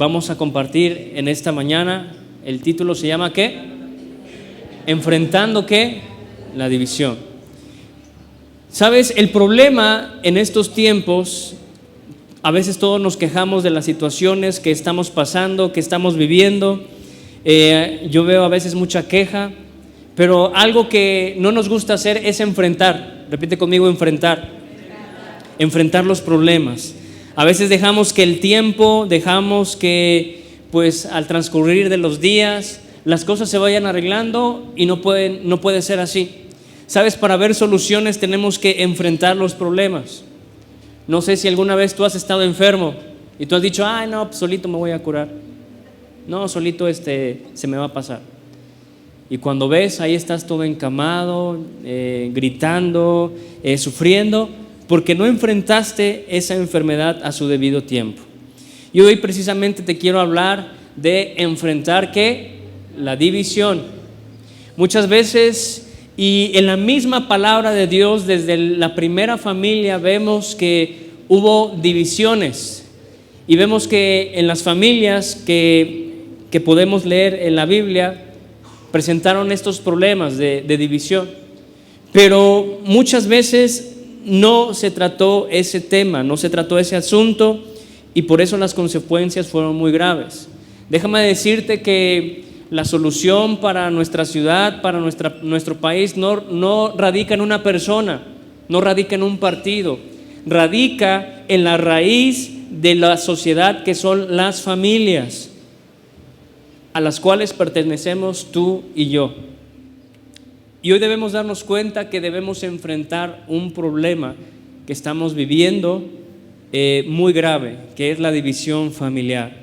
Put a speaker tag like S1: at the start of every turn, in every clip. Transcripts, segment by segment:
S1: vamos a compartir en esta mañana. El título se llama ¿qué? Enfrentando ¿qué? La división. ¿Sabes? El problema en estos tiempos, a veces todos nos quejamos de las situaciones que estamos pasando, que estamos viviendo. Yo veo a veces mucha queja, pero algo que no nos gusta hacer es enfrentar. Repite conmigo, enfrentar. Enfrentar los problemas. A veces dejamos que el tiempo, dejamos que pues al transcurrir de los días las cosas se vayan arreglando y no puede ser así. ¿Sabes? Para ver soluciones tenemos que enfrentar los problemas. No sé si alguna vez tú has estado enfermo y tú has dicho, no, pues solito me voy a curar. No, solito se me va a pasar. Y cuando ves, ahí estás todo encamado, gritando, sufriendo, porque no enfrentaste esa enfermedad a su debido tiempo. Y hoy precisamente te quiero hablar de enfrentar ¿qué? La división. Muchas veces, y en la misma palabra de Dios, desde la primera familia vemos que hubo divisiones. Y vemos que en las familias que podemos leer en la Biblia, presentaron estos problemas de división. Pero muchas veces no se trató ese tema, no se trató ese asunto, y por eso las consecuencias fueron muy graves. Déjame decirte que la solución para nuestra ciudad, para nuestro país, no radica en una persona, no radica en un partido, radica en la raíz de la sociedad, que son las familias a las cuales pertenecemos tú y yo. Y hoy debemos darnos cuenta que debemos enfrentar un problema que estamos viviendo muy grave, que es la división familiar.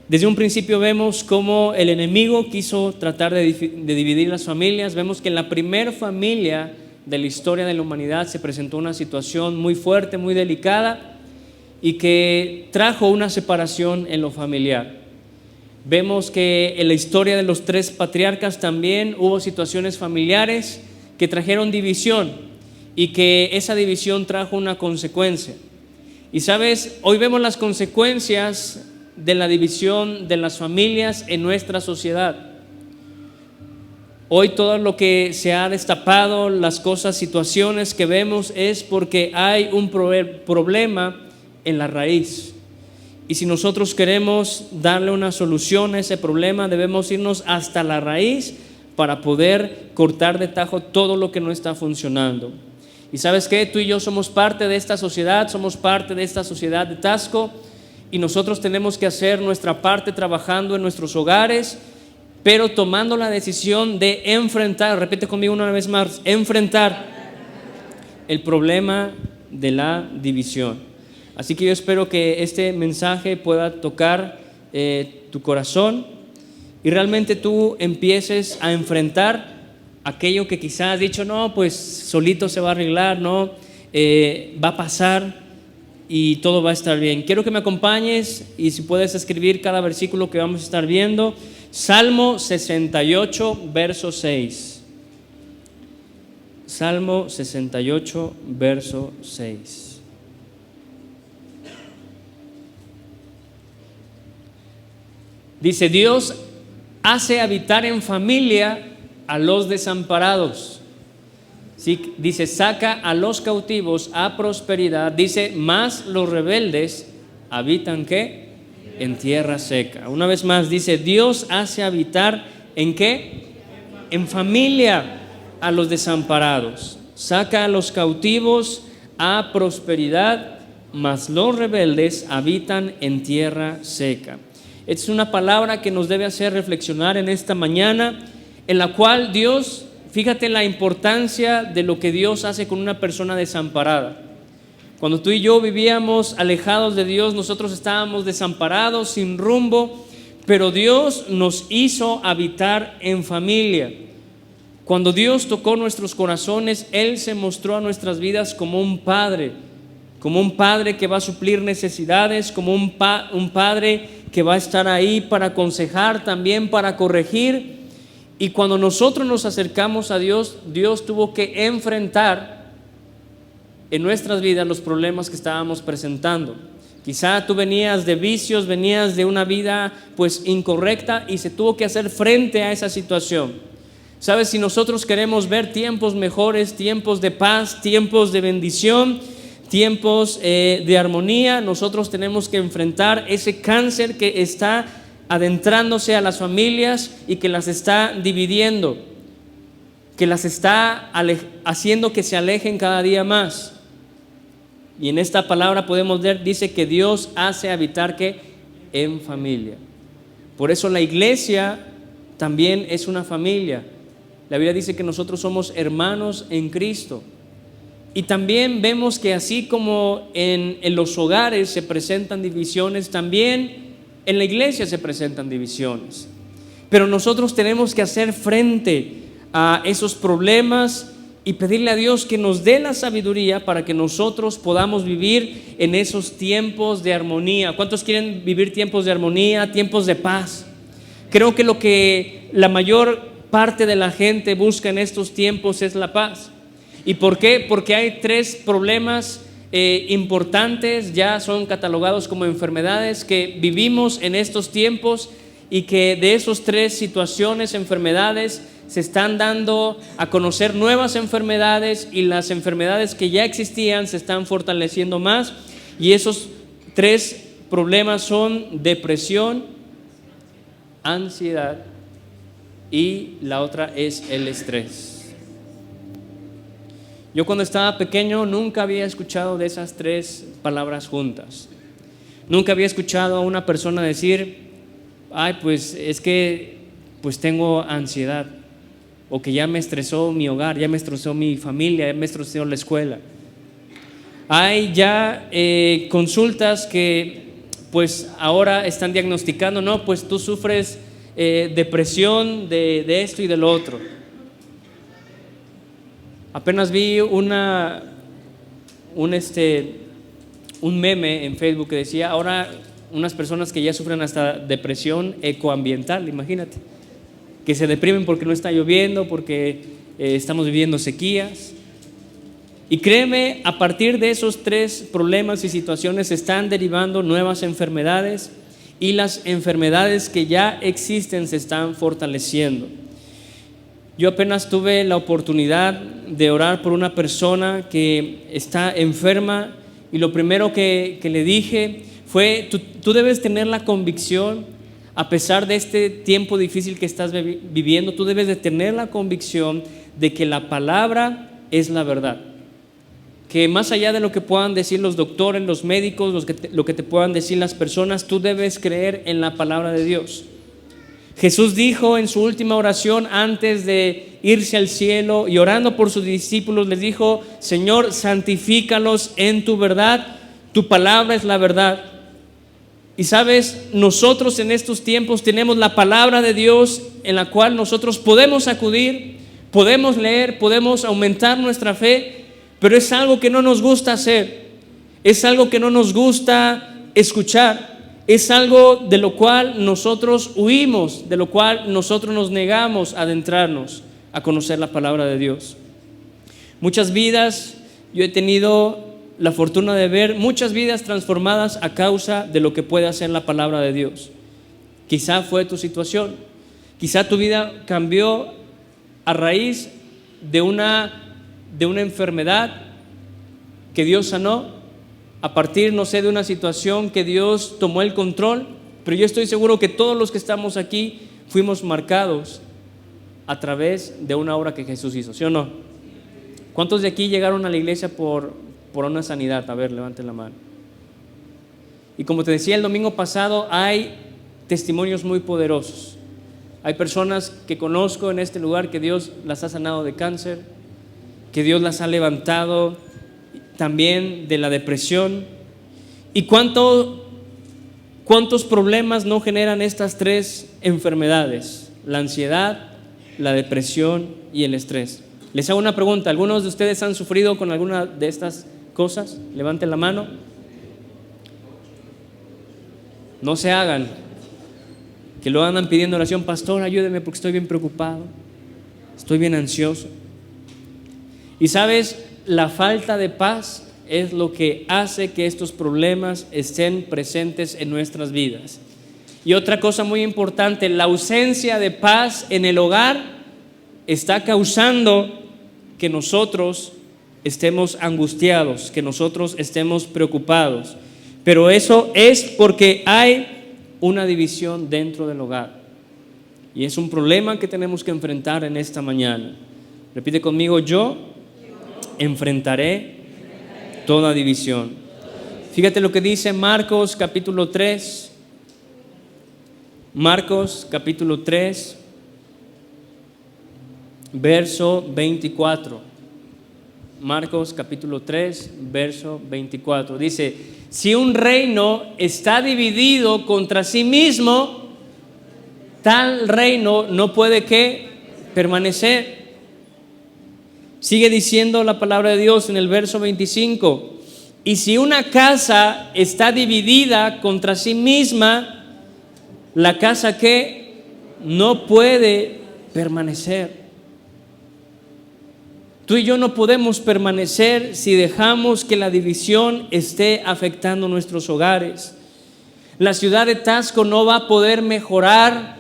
S1: Desde un principio vemos cómo el enemigo quiso tratar de dividir las familias. Vemos que en la primera familia de la historia de la humanidad se presentó una situación muy fuerte, muy delicada, y que trajo una separación en lo familiar. Vemos que en la historia de los 3 patriarcas también hubo situaciones familiares que trajeron división, y que esa división trajo una consecuencia. Y sabes, hoy vemos las consecuencias de la división de las familias en nuestra sociedad. Hoy todo lo que se ha destapado, las cosas, situaciones que vemos, es porque hay un problema en la raíz. Y si nosotros queremos darle una solución a ese problema, debemos irnos hasta la raíz para poder cortar de tajo todo lo que no está funcionando. Y ¿sabes qué? Tú y yo somos parte de esta sociedad, somos parte de esta sociedad de Taxco, y nosotros tenemos que hacer nuestra parte trabajando en nuestros hogares, pero tomando la decisión de enfrentar, repite conmigo una vez más, enfrentar el problema de la división. Así que yo espero que este mensaje pueda tocar tu corazón y realmente tú empieces a enfrentar aquello que quizás has dicho, no, pues solito se va a arreglar, no, va a pasar y todo va a estar bien. Quiero que me acompañes y si puedes escribir cada versículo que vamos a estar viendo. Salmo 68, verso 6. Salmo 68, verso 6. Dice, Dios hace habitar en familia a los desamparados. ¿Sí? Dice, saca a los cautivos a prosperidad. Dice, mas los rebeldes habitan ¿qué? En tierra seca. Una vez más dice, Dios hace habitar ¿en qué? En familia a los desamparados. Saca a los cautivos a prosperidad, mas los rebeldes habitan en tierra seca. Es una palabra que nos debe hacer reflexionar en esta mañana, en la cual Dios, fíjate la importancia de lo que Dios hace con una persona desamparada. Cuando tú y yo vivíamos alejados de Dios, nosotros estábamos desamparados, sin rumbo, pero Dios nos hizo habitar en familia. Cuando Dios tocó nuestros corazones, Él se mostró a nuestras vidas como un padre que va a suplir necesidades, como un padre que va a estar ahí para aconsejar, también para corregir. Y cuando nosotros nos acercamos a Dios, Dios tuvo que enfrentar en nuestras vidas los problemas que estábamos presentando. Quizá tú venías de vicios, venías de una vida pues incorrecta y se tuvo que hacer frente a esa situación. Sabes, si nosotros queremos ver tiempos mejores, tiempos de paz, tiempos de bendición, tiempos de armonía, nosotros tenemos que enfrentar ese cáncer que está adentrándose a las familias y que las está dividiendo, que las está haciendo que se alejen cada día más. Y en esta palabra podemos ver, dice que Dios hace habitar que en familia. Por eso la iglesia también es una familia. La Biblia dice que nosotros somos hermanos en Cristo. Y también vemos que así como en los hogares se presentan divisiones, también en la iglesia se presentan divisiones. Pero nosotros tenemos que hacer frente a esos problemas y pedirle a Dios que nos dé la sabiduría para que nosotros podamos vivir en esos tiempos de armonía. ¿Cuántos quieren vivir tiempos de armonía, tiempos de paz? Creo que lo que la mayor parte de la gente busca en estos tiempos es la paz. ¿Y por qué? Porque hay 3 problemas importantes, ya son catalogados como enfermedades que vivimos en estos tiempos, y que de esos 3 situaciones, enfermedades, se están dando a conocer nuevas enfermedades, y las enfermedades que ya existían se están fortaleciendo más. Y esos 3 problemas son depresión, ansiedad y la otra es el estrés. Yo cuando estaba pequeño nunca había escuchado de esas 3 palabras juntas. Nunca había escuchado a una persona decir: ay, pues es que pues tengo ansiedad, o que ya me estresó mi hogar, ya me estresó mi familia, ya me estresó la escuela. Hay ya consultas que pues ahora están diagnosticando: no, pues tú sufres depresión de esto y de lo otro. Apenas vi un meme en Facebook que decía: ahora unas personas que ya sufren hasta depresión ecoambiental, imagínate, que se deprimen porque no está lloviendo, porque estamos viviendo sequías. Y créeme, a partir de esos 3 problemas y situaciones se están derivando nuevas enfermedades, y las enfermedades que ya existen se están fortaleciendo. Yo apenas tuve la oportunidad de orar por una persona que está enferma, y lo primero que le dije fue: tú debes tener la convicción, a pesar de este tiempo difícil que estás viviendo, tú debes de tener la convicción de que la palabra es la verdad. Que más allá de lo que puedan decir los doctores, los médicos, lo que te puedan decir las personas, tú debes creer en la palabra de Dios. Jesús dijo en su última oración antes de irse al cielo, y orando por sus discípulos, les dijo: Señor, santifícalos en tu verdad, tu palabra es la verdad. Y sabes, nosotros en estos tiempos tenemos la palabra de Dios en la cual nosotros podemos acudir, podemos leer, podemos aumentar nuestra fe, pero es algo que no nos gusta hacer, es algo que no nos gusta escuchar, es algo de lo cual nosotros huimos, de lo cual nosotros nos negamos a adentrarnos a conocer la palabra de Dios. Muchas vidas, yo he tenido la fortuna de ver muchas vidas transformadas a causa de lo que puede hacer la palabra de Dios. Quizá fue tu situación, quizá tu vida cambió a raíz de una enfermedad que Dios sanó, a partir, no sé, de una situación que Dios tomó el control. Pero yo estoy seguro que todos los que estamos aquí fuimos marcados a través de una obra que Jesús hizo, ¿sí o no? ¿Cuántos de aquí llegaron a la iglesia por una sanidad? A ver, levanten la mano. Y como te decía el domingo pasado, hay testimonios muy poderosos. Hay personas que conozco en este lugar que Dios las ha sanado de cáncer, que Dios las ha levantado también de la depresión. ¿Y cuántos problemas no generan estas 3 enfermedades? La ansiedad, la depresión y el estrés. Les hago una pregunta: ¿algunos de ustedes han sufrido con alguna de estas cosas? Levanten la mano. No se hagan que lo andan pidiendo oración: pastor, ayúdeme porque estoy bien preocupado, estoy bien ansioso. Y sabes, la falta de paz es lo que hace que estos problemas estén presentes en nuestras vidas. Y otra cosa muy importante, la ausencia de paz en el hogar está causando que nosotros estemos angustiados, que nosotros estemos preocupados. Pero eso es porque hay una división dentro del hogar. Y es un problema que tenemos que enfrentar en esta mañana. Repite conmigo: yo enfrentaré toda división. Fíjate lo que dice Marcos capítulo 3. Marcos capítulo 3, verso 24. Marcos capítulo 3, verso 24. Dice: si un reino está dividido contra sí mismo, tal reino no puede ¿qué? Permanecer. Sigue diciendo la palabra de Dios en el verso 25: y si una casa está dividida contra sí misma, la casa ¿qué? No puede permanecer. Tú y yo no podemos permanecer si dejamos que la división esté afectando nuestros hogares. La ciudad de Taxco no va a poder mejorar,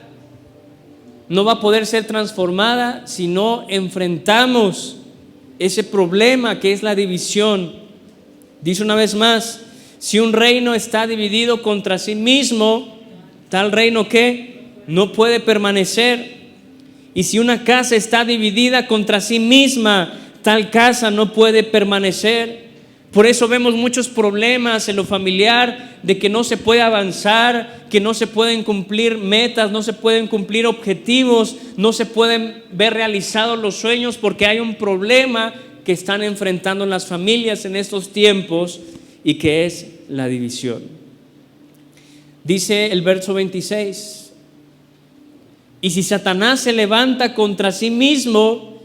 S1: no va a poder ser transformada si no enfrentamos ese problema que es la división. Dice una vez más: si un reino está dividido contra sí mismo, tal reino que no puede permanecer. Y si una casa está dividida contra sí misma, tal casa no puede permanecer. Por eso vemos muchos problemas en lo familiar, de que no se puede avanzar, que no se pueden cumplir metas, no se pueden cumplir objetivos, no se pueden ver realizados los sueños, porque hay un problema que están enfrentando en las familias en estos tiempos, y que es la división. Dice el verso 26: y si Satanás se levanta contra sí mismo,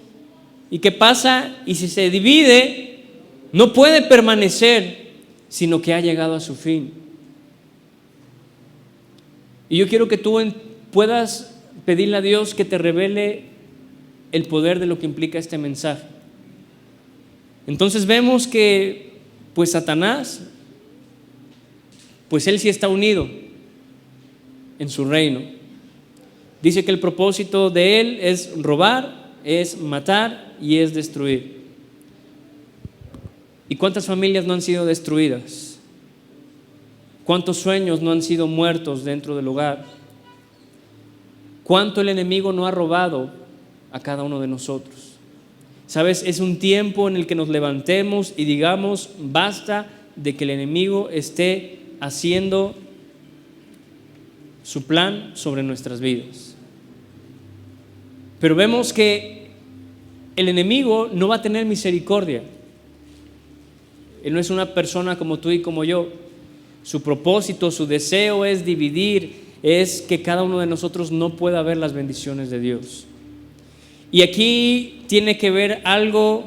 S1: ¿y qué pasa? Y si se divide, no puede permanecer, sino que ha llegado a su fin. Y yo quiero que tú puedas pedirle a Dios que te revele el poder de lo que implica este mensaje. Entonces vemos que pues Satanás, pues él sí está unido en su reino. Dice que el propósito de él es robar, es matar y es destruir. ¿Y cuántas familias no han sido destruidas? ¿Cuántos sueños no han sido muertos dentro del hogar? ¿Cuánto el enemigo no ha robado a cada uno de nosotros? ¿Sabes? Es un tiempo en el que nos levantemos y digamos: basta de que el enemigo esté haciendo su plan sobre nuestras vidas. Pero vemos que el enemigo no va a tener misericordia. Él no es una persona como tú y como yo. Su propósito, su deseo es dividir, es que cada uno de nosotros no pueda ver las bendiciones de Dios. Y aquí tiene que ver algo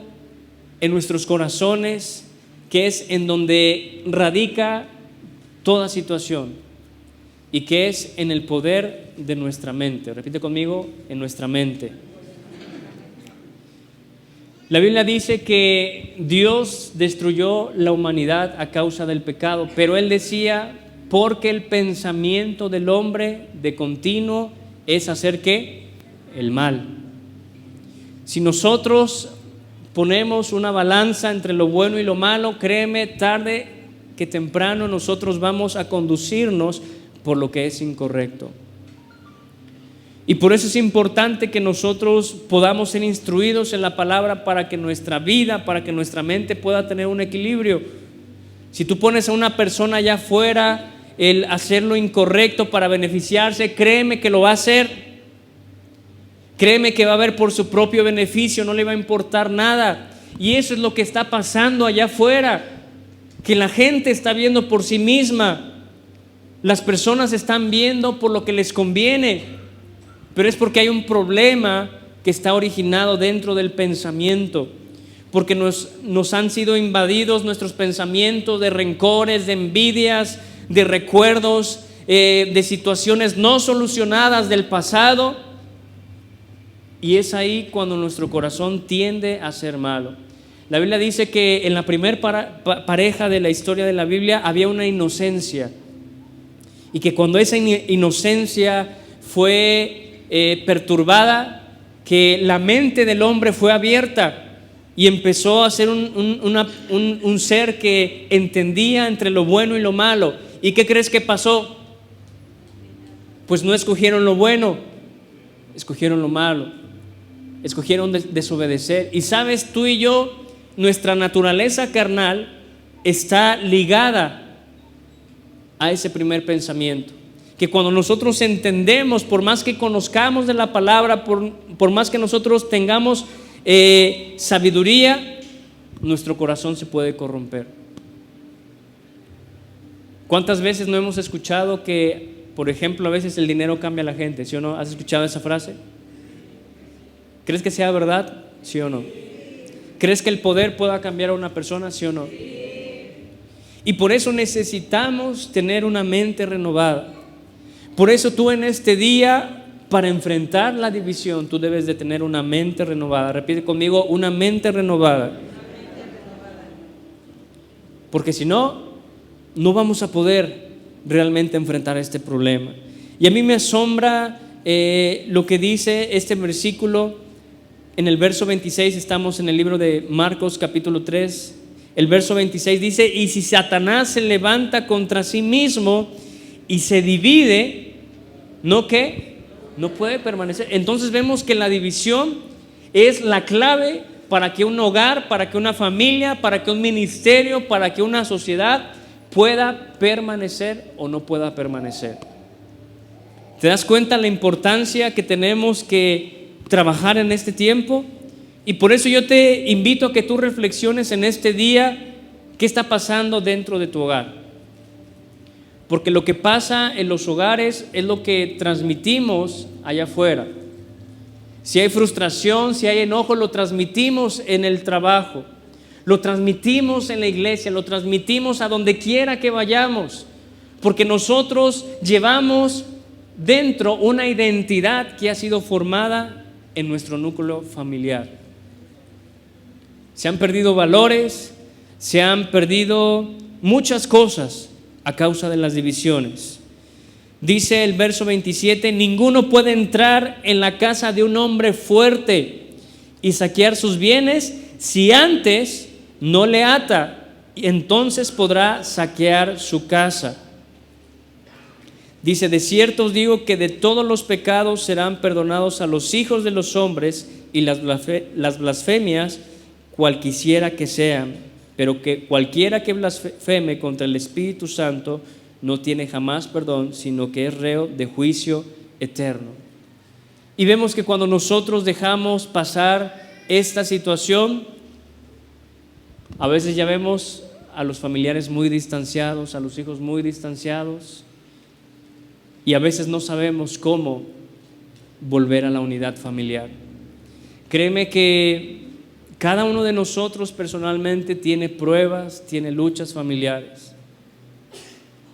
S1: en nuestros corazones, que es en donde radica toda situación, y que es en el poder de nuestra mente. Repite conmigo: en nuestra mente. La Biblia dice que Dios destruyó la humanidad a causa del pecado, pero Él decía: porque el pensamiento del hombre de continuo es hacer ¿qué? El mal. Si nosotros ponemos una balanza entre lo bueno y lo malo, créeme, tarde que temprano nosotros vamos a conducirnos por lo que es incorrecto. Y por eso es importante que nosotros podamos ser instruidos en la palabra, para que nuestra vida, para que nuestra mente pueda tener un equilibrio. Si tú pones a una persona allá afuera el hacer lo incorrecto para beneficiarse, créeme que lo va a hacer. Créeme que va a ver por su propio beneficio, no le va a importar nada. Y eso es lo que está pasando allá afuera, que la gente está viendo por sí misma. Las personas están viendo por lo que les conviene, pero es porque hay un problema que está originado dentro del pensamiento, porque nos han sido invadidos nuestros pensamientos de rencores, de envidias, de recuerdos, de situaciones no solucionadas del pasado. Y es ahí cuando nuestro corazón tiende a ser malo. La Biblia dice que en la primer pareja de la historia de la Biblia había una inocencia, y que cuando esa inocencia fue perturbada, que la mente del hombre fue abierta y empezó a ser un ser que entendía entre lo bueno y lo malo. ¿Y qué crees que pasó? Pues no escogieron lo bueno, escogieron lo malo, escogieron desobedecer. Y sabes, tú y yo, nuestra naturaleza carnal está ligada a ese primer pensamiento, que cuando nosotros entendemos, por más que conozcamos de la palabra, por más que nosotros tengamos sabiduría, nuestro corazón se puede corromper. ¿Cuántas veces no hemos escuchado que, por ejemplo, a veces el dinero cambia a la gente? ¿Sí o no? ¿Has escuchado esa frase? ¿Crees que sea verdad? ¿Sí o no? ¿Crees que el poder pueda cambiar a una persona? ¿Sí o no? Y por eso necesitamos tener una mente renovada. Por eso tú en este día, para enfrentar la división, tú debes de tener una mente renovada. Repite conmigo: una mente renovada. Porque si no, no vamos a poder realmente enfrentar este problema. Y a mí me asombra lo que dice este versículo. En el verso 26, estamos en el libro de Marcos capítulo 3. El verso 26 dice: y si Satanás se levanta contra sí mismo y se divide, ¿no qué? No puede permanecer. Entonces vemos que la división es la clave para que un hogar, para que una familia, para que un ministerio, para que una sociedad pueda permanecer o no pueda permanecer. ¿Te das cuenta la importancia que tenemos que trabajar en este tiempo? Y por eso yo te invito a que tú reflexiones en este día qué está pasando dentro de tu hogar. Porque lo que pasa en los hogares es lo que transmitimos allá afuera. Si hay frustración, si hay enojo, lo transmitimos en el trabajo, lo transmitimos en la iglesia, lo transmitimos a donde quiera que vayamos, porque nosotros llevamos dentro una identidad que ha sido formada en nuestro núcleo familiar. Se han perdido valores, se han perdido muchas cosas a causa de las divisiones. Dice el verso 27: ninguno puede entrar en la casa de un hombre fuerte y saquear sus bienes si antes no le ata, y entonces podrá saquear su casa. Dice: de cierto os digo que de todos los pecados serán perdonados a los hijos de los hombres y las blasfemias cualquiera que sean, pero que cualquiera que blasfeme contra el Espíritu Santo no tiene jamás perdón, sino que es reo de juicio eterno. Y vemos que cuando nosotros dejamos pasar esta situación, a veces ya vemos a los familiares muy distanciados, a los hijos muy distanciados, y a veces no sabemos cómo volver a la unidad familiar. Créeme que cada uno de nosotros personalmente tiene pruebas, tiene luchas familiares.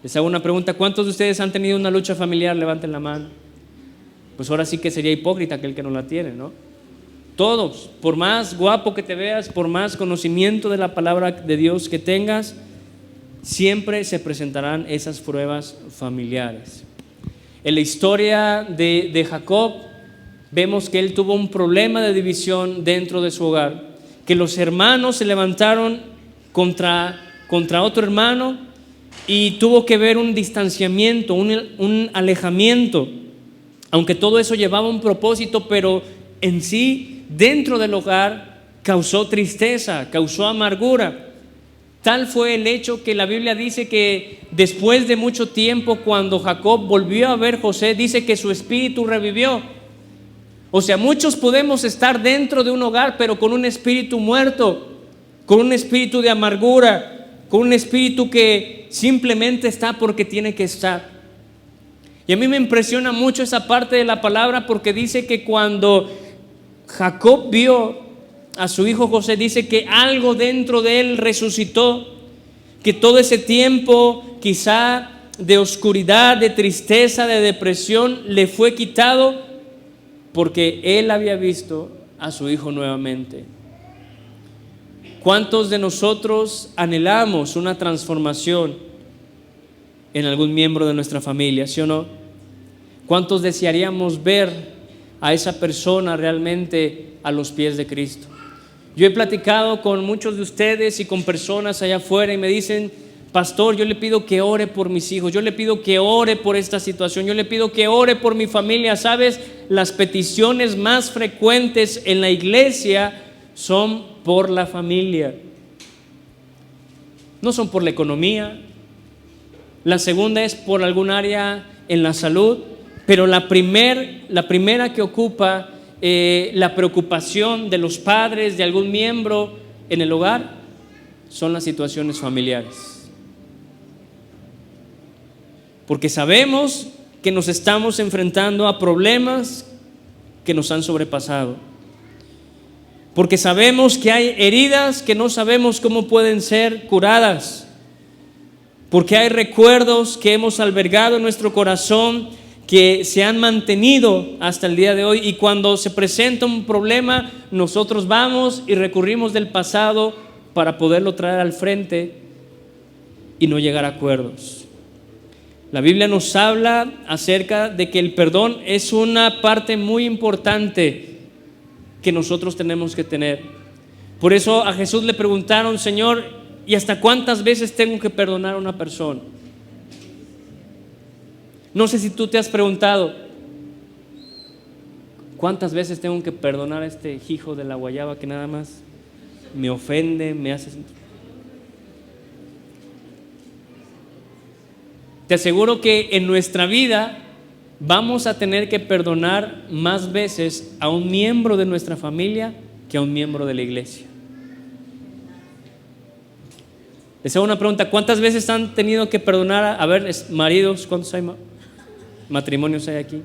S1: Les hago una pregunta: ¿cuántos de ustedes han tenido una lucha familiar? Levanten la mano. Pues ahora sí que sería hipócrita aquel que no la tiene, ¿no? Todos, por más guapo que te veas, por más conocimiento de la palabra de Dios que tengas, siempre se presentarán esas pruebas familiares. En la historia de Jacob vemos que él tuvo un problema de división dentro de su hogar, que los hermanos se levantaron contra otro hermano y tuvo que ver un distanciamiento, un alejamiento, aunque todo eso llevaba un propósito, pero en sí, dentro del hogar, causó tristeza, causó amargura. Tal fue el hecho que la Biblia dice que después de mucho tiempo, cuando Jacob volvió a ver a José, dice que su espíritu revivió. O sea, muchos podemos estar dentro de un hogar, pero con un espíritu muerto, con un espíritu de amargura, con un espíritu que simplemente está porque tiene que estar. Y a mí me impresiona mucho esa parte de la palabra, porque dice que cuando Jacob vio a su hijo José, dice que algo dentro de él resucitó, que todo ese tiempo quizá de oscuridad, de tristeza, de depresión le fue quitado, porque él había visto a su hijo nuevamente. ¿Cuántos de nosotros anhelamos una transformación en algún miembro de nuestra familia, sí o no? ¿Cuántos desearíamos ver a esa persona realmente a los pies de Cristo? Yo he platicado con muchos de ustedes y con personas allá afuera y me dicen: pastor, yo le pido que ore por mis hijos, yo le pido que ore por esta situación, yo le pido que ore por mi familia. ¿Sabes? Las peticiones más frecuentes en la iglesia son por la familia. No son por la economía. La segunda es por algún área en la salud, pero la primera que ocupa la preocupación de los padres, de algún miembro en el hogar, son las situaciones familiares. Porque sabemos que nos estamos enfrentando a problemas que nos han sobrepasado. Porque sabemos que hay heridas que no sabemos cómo pueden ser curadas. Porque hay recuerdos que hemos albergado en nuestro corazón que se han mantenido hasta el día de hoy, y cuando se presenta un problema, nosotros vamos y recurrimos del pasado para poderlo traer al frente y no llegar a acuerdos. La Biblia nos habla acerca de que el perdón es una parte muy importante que nosotros tenemos que tener. Por eso a Jesús le preguntaron: Señor, ¿y hasta cuántas veces tengo que perdonar a una persona? No sé si tú te has preguntado: ¿cuántas veces tengo que perdonar a este hijo de la guayaba que nada más me ofende, me hace sentir? Te aseguro que en nuestra vida vamos a tener que perdonar más veces a un miembro de nuestra familia que a un miembro de la iglesia. Les hago una pregunta: ¿cuántas veces han tenido que perdonar a ver, maridos, cuántos hay matrimonios hay aquí?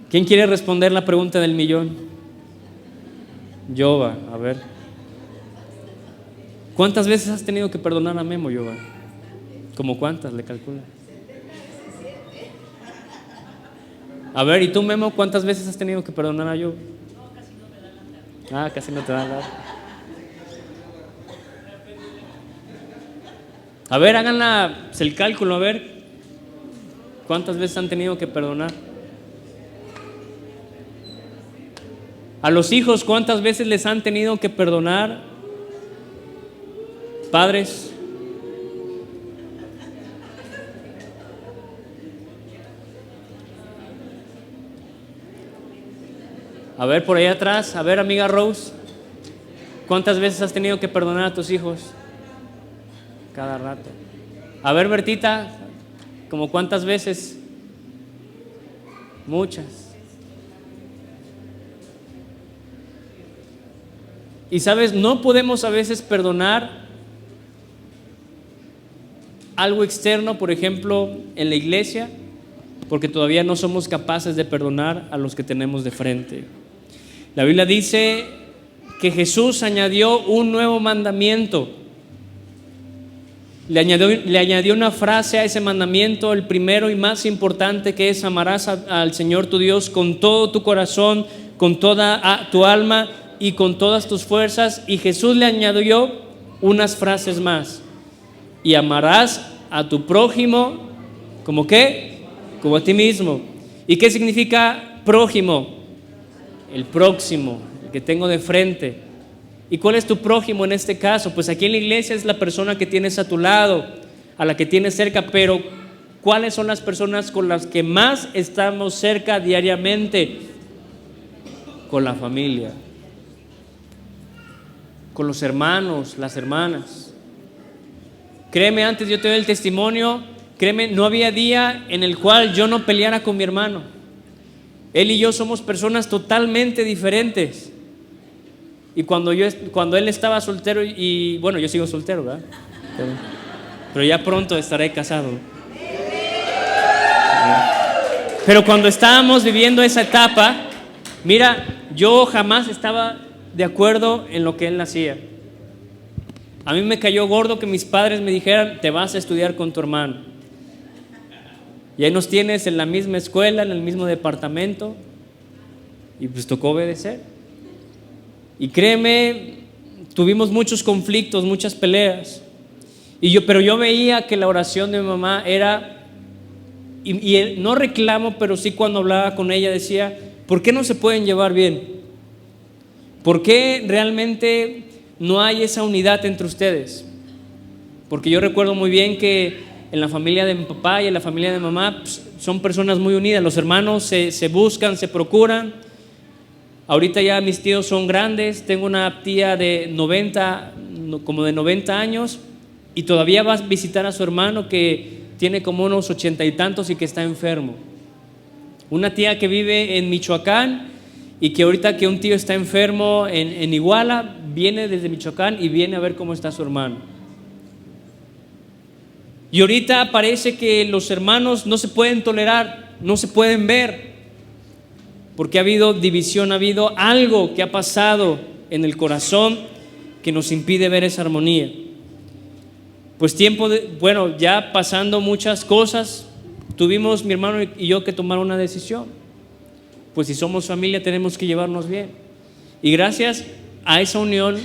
S1: ¿Quién quiere responder la pregunta del millón? Yoba, a ver. ¿Cuántas veces has tenido que perdonar a Memo, Yoba? ¿Cómo cuántas le calcula? A ver, ¿y tú, Memo, cuántas veces has tenido que perdonar a Yoba? Casi no te da la. A ver, hagan el cálculo, a ver cuántas veces han tenido que perdonar. A los hijos, ¿cuántas veces les han tenido que perdonar? Padres. A ver, por ahí atrás, a ver, amiga Rose, ¿cuántas veces has tenido que perdonar a tus hijos? Cada rato. A ver, Bertita, ¿como cuántas veces? Muchas. Y sabes, no podemos a veces perdonar algo externo, por ejemplo, en la iglesia, porque todavía no somos capaces de perdonar a los que tenemos de frente. La Biblia dice que Jesús añadió un nuevo mandamiento. Le añadió una frase a ese mandamiento, el primero y más importante, que es: amarás al Señor tu Dios con todo tu corazón, con toda tu alma y con todas tus fuerzas. Y Jesús le añadió unas frases más: y amarás a tu prójimo ¿como qué? Como a ti mismo. ¿Y qué significa prójimo? El próximo, el que tengo de frente. ¿Y cuál es tu prójimo en este caso? Pues aquí en la iglesia es la persona que tienes a tu lado, a la que tienes cerca, pero ¿cuáles son las personas con las que más estamos cerca diariamente? Con la familia, con los hermanos, las hermanas. Créeme, antes yo te doy el testimonio, créeme, no había día en el cual yo no peleara con mi hermano. Él y yo somos personas totalmente diferentes. Y cuando él estaba soltero, y bueno, yo sigo soltero, ¿verdad? Pero ya pronto estaré casado. Pero cuando estábamos viviendo esa etapa, mira, yo jamás estaba de acuerdo en lo que él hacía. A mí me cayó gordo que mis padres me dijeran: te vas a estudiar con tu hermano. Y ahí nos tienes en la misma escuela, en el mismo departamento, y pues tocó obedecer. Y créeme, tuvimos muchos conflictos, muchas peleas. Pero yo veía que la oración de mi mamá era, no reclamo, pero sí cuando hablaba con ella decía, ¿por qué no se pueden llevar bien? ¿Por qué realmente no hay esa unidad entre ustedes? Porque yo recuerdo muy bien que en la familia de mi papá y en la familia de mi mamá pues, son personas muy unidas. Los hermanos se buscan, se procuran. Ahorita ya mis tíos son grandes. Tengo una tía de 90 años y todavía va a visitar a su hermano que tiene como unos 80 y tantos y que está enfermo. Una tía que vive en Michoacán y que ahorita que un tío está enfermo en Iguala, viene desde Michoacán y viene a ver cómo está su hermano. Y ahorita parece que los hermanos no se pueden tolerar, no se pueden ver, porque ha habido división, ha habido algo que ha pasado en el corazón que nos impide ver esa armonía. Pues ya pasando muchas cosas, tuvimos mi hermano y yo que tomar una decisión. Pues si somos familia tenemos que llevarnos bien. Y gracias a esa unión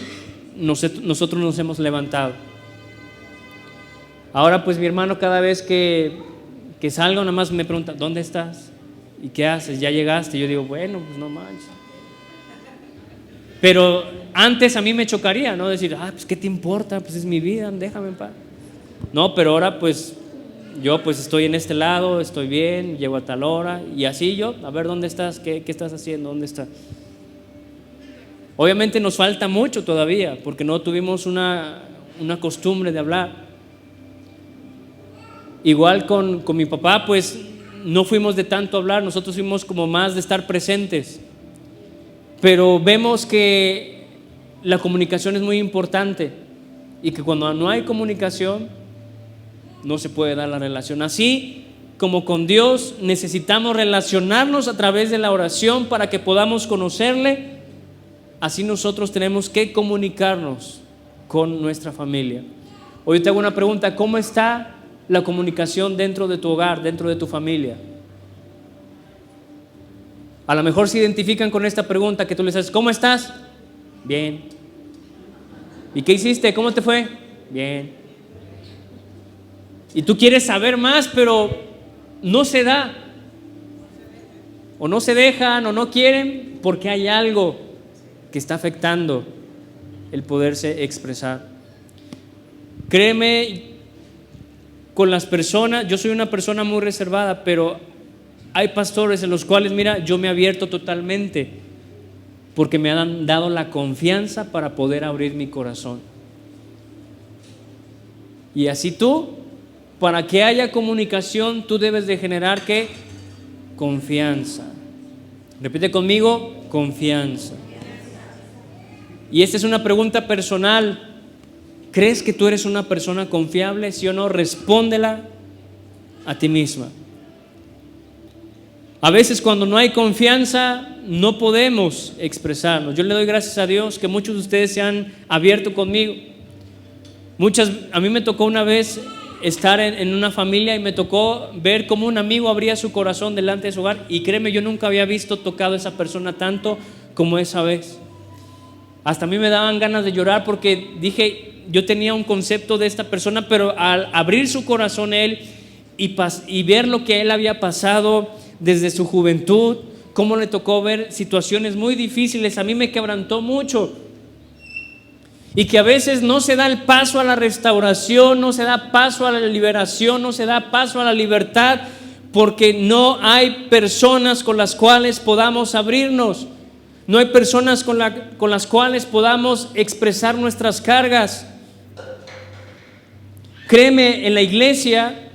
S1: nosotros nos hemos levantado. Ahora pues mi hermano cada vez que salgo nada más me pregunta, ¿dónde estás? ¿Y qué haces? ¿Ya llegaste? Y yo digo, bueno, pues no manches. Pero antes a mí me chocaría, ¿no? Decir, pues ¿qué te importa? Pues es mi vida, déjame en paz. No, pero ahora pues yo pues estoy en este lado, estoy bien, llego a tal hora y así yo, a ver dónde estás, qué estás haciendo, dónde estás. Obviamente nos falta mucho todavía porque no tuvimos una costumbre de hablar. Igual con mi papá, pues no fuimos de tanto hablar, nosotros fuimos como más de estar presentes. Pero vemos que la comunicación es muy importante y que cuando no hay comunicación no se puede dar la relación. Así como con Dios necesitamos relacionarnos a través de la oración para que podamos conocerle, así nosotros tenemos que comunicarnos con nuestra familia. Hoy te hago una pregunta, ¿cómo está la comunicación dentro de tu hogar, dentro de tu familia? A lo mejor se identifican con esta pregunta que tú les haces, ¿cómo estás? Bien. ¿Y qué hiciste? ¿Cómo te fue? Bien. Y tú quieres saber más, pero no se da. O no se dejan o no quieren porque hay algo que está afectando el poderse expresar. Créeme, con las personas, yo soy una persona muy reservada, pero hay pastores en los cuales, mira, yo me he abierto totalmente porque me han dado la confianza para poder abrir mi corazón. Y así tú, para que haya comunicación, tú debes de generar ¿qué? Confianza. Repite conmigo, confianza. Y esta es una pregunta personal. ¿Crees que tú eres una persona confiable? ¿Sí o no? Respóndela a ti misma. A veces cuando no hay confianza no podemos expresarnos. Yo le doy gracias a Dios que muchos de ustedes se han abierto conmigo. A mí me tocó una vez estar en una familia y me tocó ver cómo un amigo abría su corazón delante de su hogar y créeme, yo nunca había visto tocado a esa persona tanto como esa vez. Hasta a mí me daban ganas de llorar porque dije, yo tenía un concepto de esta persona, pero al abrir su corazón él y ver lo que él había pasado desde su juventud, cómo le tocó ver situaciones muy difíciles, a mí me quebrantó mucho. Y que a veces no se da el paso a la restauración, no se da paso a la liberación, no se da paso a la libertad, porque no hay personas con las cuales podamos abrirnos. No hay personas con las cuales podamos expresar nuestras cargas. Créeme, en la iglesia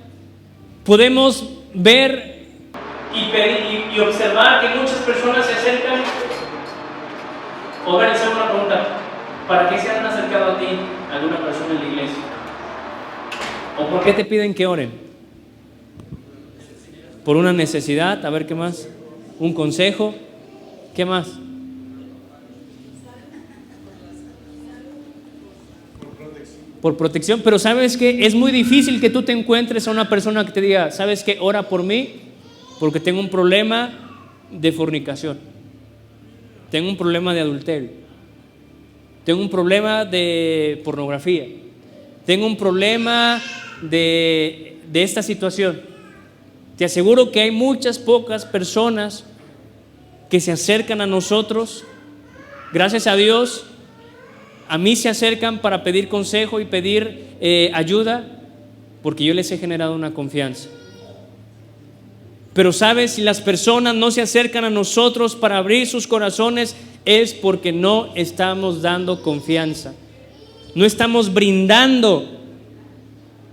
S1: podemos ver y observar que muchas personas se acercan. O realizar una pregunta, ¿para qué se han acercado a ti alguna persona en la iglesia? ¿O por qué te piden que oren? ¿Por una necesidad? A ver, ¿qué más? ¿Un consejo? ¿Qué más? Por protección, pero ¿sabes qué? Es muy difícil que tú te encuentres a una persona que te diga, ¿sabes qué? Ora por mí porque tengo un problema de fornicación, tengo un problema de adulterio. tengo un problema de pornografía, tengo un problema de esta situación. Te aseguro que hay muchas pocas personas que se acercan a nosotros. Gracias a Dios, a mí se acercan para pedir consejo y pedir ayuda, porque yo les he generado una confianza. Pero sabes, si las personas no se acercan a nosotros para abrir sus corazones, es porque no estamos dando confianza, no estamos brindando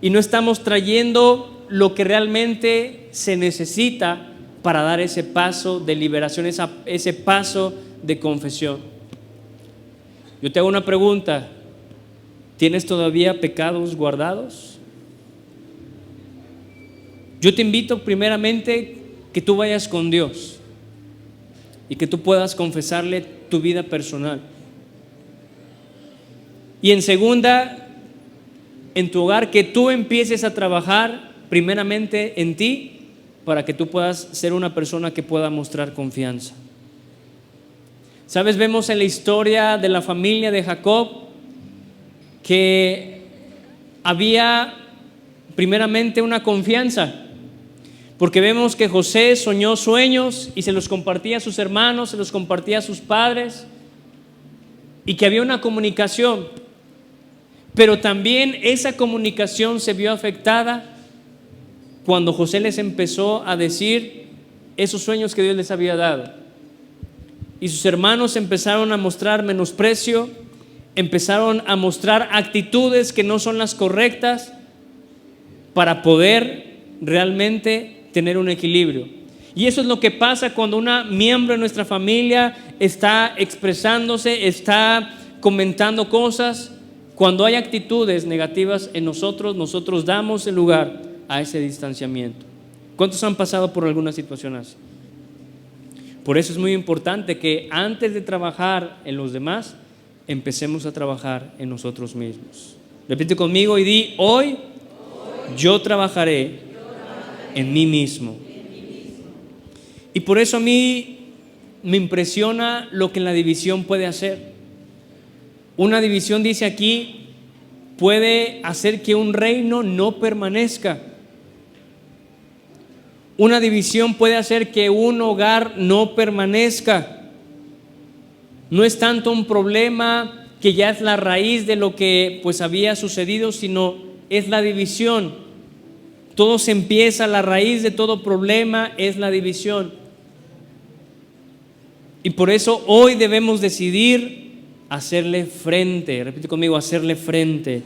S1: y no estamos trayendo lo que realmente se necesita para dar ese paso de liberación, ese paso de confesión. Yo te hago una pregunta: ¿tienes todavía pecados guardados? Yo te invito primeramente que tú vayas con Dios y que tú puedas confesarle tu vida personal. Y en segunda, en tu hogar, que tú empieces a trabajar primeramente en ti para que tú puedas ser una persona que pueda mostrar confianza. Sabes, vemos en la historia de la familia de Jacob que había primeramente una confianza, porque vemos que José soñó sueños y se los compartía a sus hermanos, se los compartía a sus padres, y que había una comunicación. Pero también esa comunicación se vio afectada cuando José les empezó a decir esos sueños que Dios les había dado. Y sus hermanos empezaron a mostrar menosprecio, empezaron a mostrar actitudes que no son las correctas para poder realmente tener un equilibrio. Y eso es lo que pasa cuando un miembro de nuestra familia está expresándose, está comentando cosas. Cuando hay actitudes negativas en nosotros, nosotros damos el lugar a ese distanciamiento. ¿Cuántos han pasado por alguna situación así? Por eso es muy importante que antes de trabajar en los demás, empecemos a trabajar en nosotros mismos. Repite conmigo y di: hoy yo trabajaré en mí mismo. Y por eso a mí me impresiona lo que la división puede hacer. Una división, dice aquí, puede hacer que un reino no permanezca. Una división puede hacer que un hogar no permanezca. No es tanto un problema que ya es la raíz de lo que pues había sucedido, sino es la división. Todo se empieza, la raíz de todo problema es la división. Y por eso hoy debemos decidir hacerle frente. Repite conmigo: hacerle frente.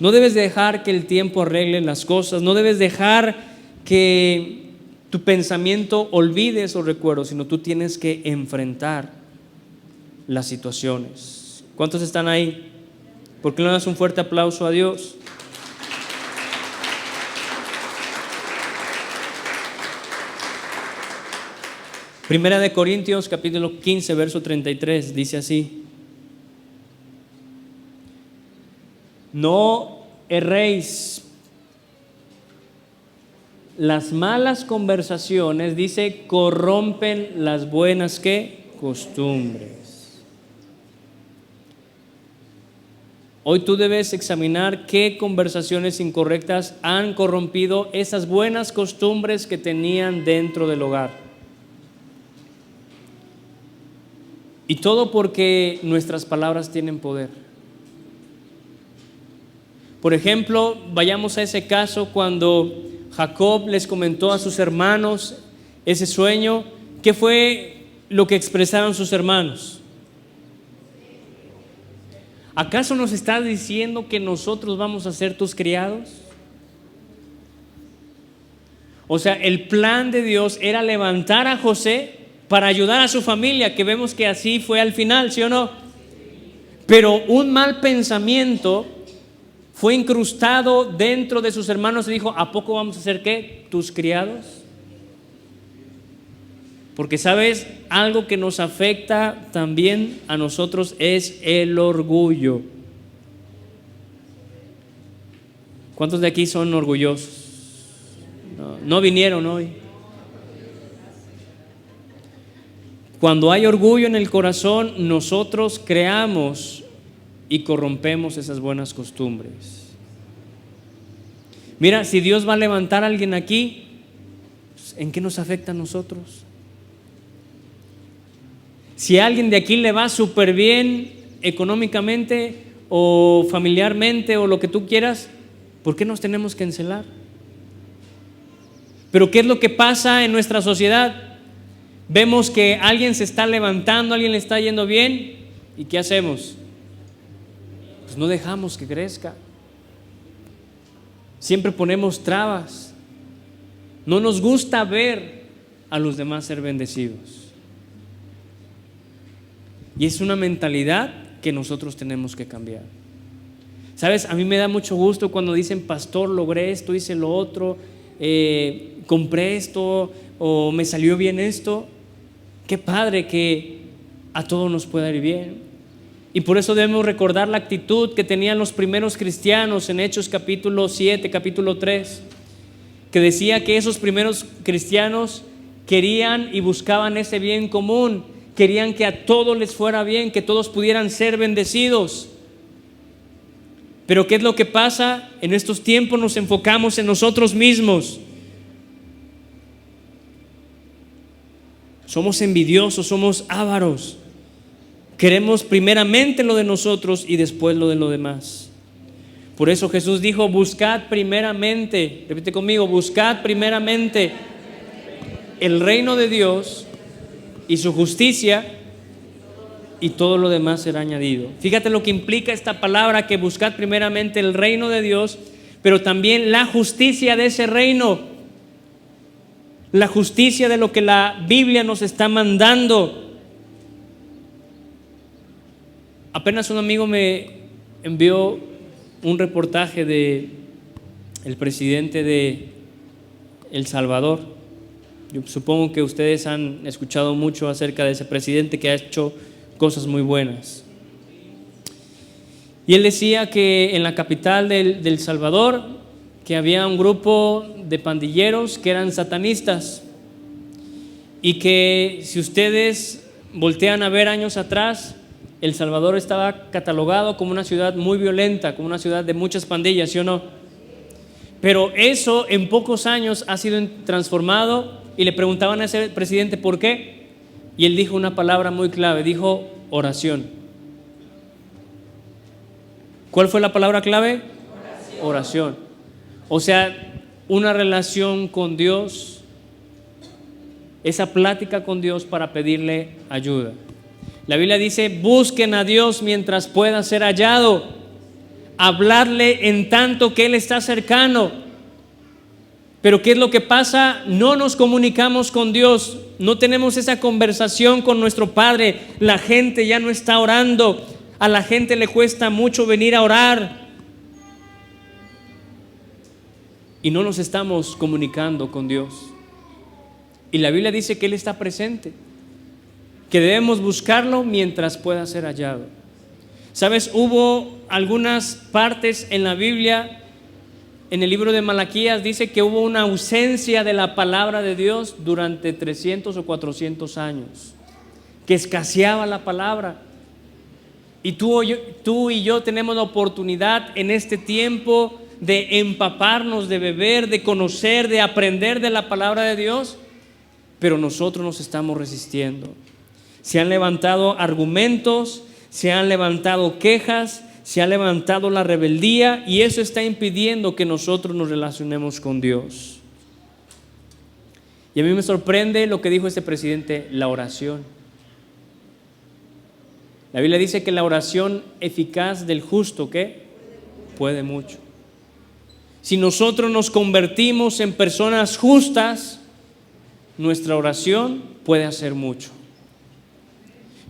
S1: No debes dejar que el tiempo arregle las cosas. No debes dejar que tu pensamiento olvide esos recuerdos, sino tú tienes que enfrentar las situaciones. ¿Cuántos están ahí? ¿Por qué no das un fuerte aplauso a Dios? Primera de Corintios capítulo 15 verso 33 dice así: no erréis. Las malas conversaciones, dice, corrompen las buenas ¿qué? Costumbres. Hoy tú debes examinar qué conversaciones incorrectas han corrompido esas buenas costumbres que tenían dentro del hogar. Y todo porque nuestras palabras tienen poder. Por ejemplo, vayamos a ese caso cuando Jacob les comentó a sus hermanos ese sueño. ¿Qué fue lo que expresaron sus hermanos? ¿Acaso nos está diciendo que nosotros vamos a ser tus criados? O sea, el plan de Dios era levantar a José para ayudar a su familia, que vemos que así fue al final, ¿sí o no? Pero un mal pensamiento fue incrustado dentro de sus hermanos y dijo: ¿a poco vamos a ser qué? ¿Tus criados? Porque sabes, algo que nos afecta también a nosotros es el orgullo. ¿Cuántos de aquí son orgullosos? No vinieron hoy. Cuando hay orgullo en el corazón, nosotros creamos y corrompemos esas buenas costumbres. Mira, si Dios va a levantar a alguien aquí, ¿en qué nos afecta a nosotros? Si a alguien de aquí le va súper bien económicamente o familiarmente o lo que tú quieras, ¿por qué nos tenemos que encelar? Pero ¿qué es lo que pasa en nuestra sociedad? Vemos que alguien se está levantando, alguien le está yendo bien, ¿y qué hacemos? Pues no dejamos que crezca. Siempre ponemos trabas. No nos gusta ver a los demás ser bendecidos. Y es una mentalidad que nosotros tenemos que cambiar. ¿Sabes? A mí me da mucho gusto cuando dicen, pastor, logré esto, hice lo otro, compré esto o me salió bien esto. Qué padre que a todos nos pueda ir bien. Y por eso debemos recordar la actitud que tenían los primeros cristianos en Hechos capítulo 7, capítulo 3, que decía que esos primeros cristianos querían y buscaban ese bien común, querían que a todos les fuera bien, que todos pudieran ser bendecidos. Pero ¿qué es lo que pasa? En estos tiempos nos enfocamos en nosotros mismos. Somos envidiosos, somos ávaros. Queremos primeramente lo de nosotros y después lo de los demás. Por eso Jesús dijo, buscad primeramente, repite conmigo, buscad primeramente el reino de Dios y su justicia, y todo lo demás será añadido. Fíjate lo que implica esta palabra, que buscad primeramente el reino de Dios, pero también la justicia de ese reino, la justicia de lo que la Biblia nos está mandando. Apenas un amigo me envió un reportaje de el presidente de El Salvador. Yo supongo que ustedes han escuchado mucho acerca de ese presidente que ha hecho cosas muy buenas. Y él decía que en la capital del Salvador, que había un grupo de pandilleros que eran satanistas, y que si ustedes voltean a ver años atrás, El Salvador estaba catalogado como una ciudad muy violenta, como una ciudad de muchas pandillas, ¿sí o no? Pero eso en pocos años ha sido transformado, y le preguntaban a ese presidente ¿por qué? Y él dijo una palabra muy clave, dijo oración. ¿Cuál fue la palabra clave? Oración. O sea, una relación con Dios, esa plática con Dios para pedirle ayuda. La Biblia dice, busquen a Dios mientras pueda ser hallado, hablarle en tanto que Él está cercano. Pero ¿qué es lo que pasa? No nos comunicamos con Dios, no tenemos esa conversación con nuestro Padre. La gente ya no está orando, a la gente le cuesta mucho venir a orar, y no nos estamos comunicando con Dios. Y la Biblia dice que Él está presente, que debemos buscarlo mientras pueda ser hallado. ¿Sabes? Hubo algunas partes en la Biblia, en el libro de Malaquías dice que hubo una ausencia de la palabra de Dios durante 300 o 400 años, que escaseaba la palabra. Y tú y yo tenemos la oportunidad en este tiempo de empaparnos, de beber, de conocer, de aprender de la palabra de Dios, pero nosotros nos estamos resistiendo. Se han levantado argumentos, se han levantado quejas, se ha levantado la rebeldía, y eso está impidiendo que nosotros nos relacionemos con Dios. Y a mí me sorprende lo que dijo este presidente, la oración. La Biblia dice que la oración eficaz del justo, ¿qué? Puede mucho. Si nosotros nos convertimos en personas justas, nuestra oración puede hacer mucho.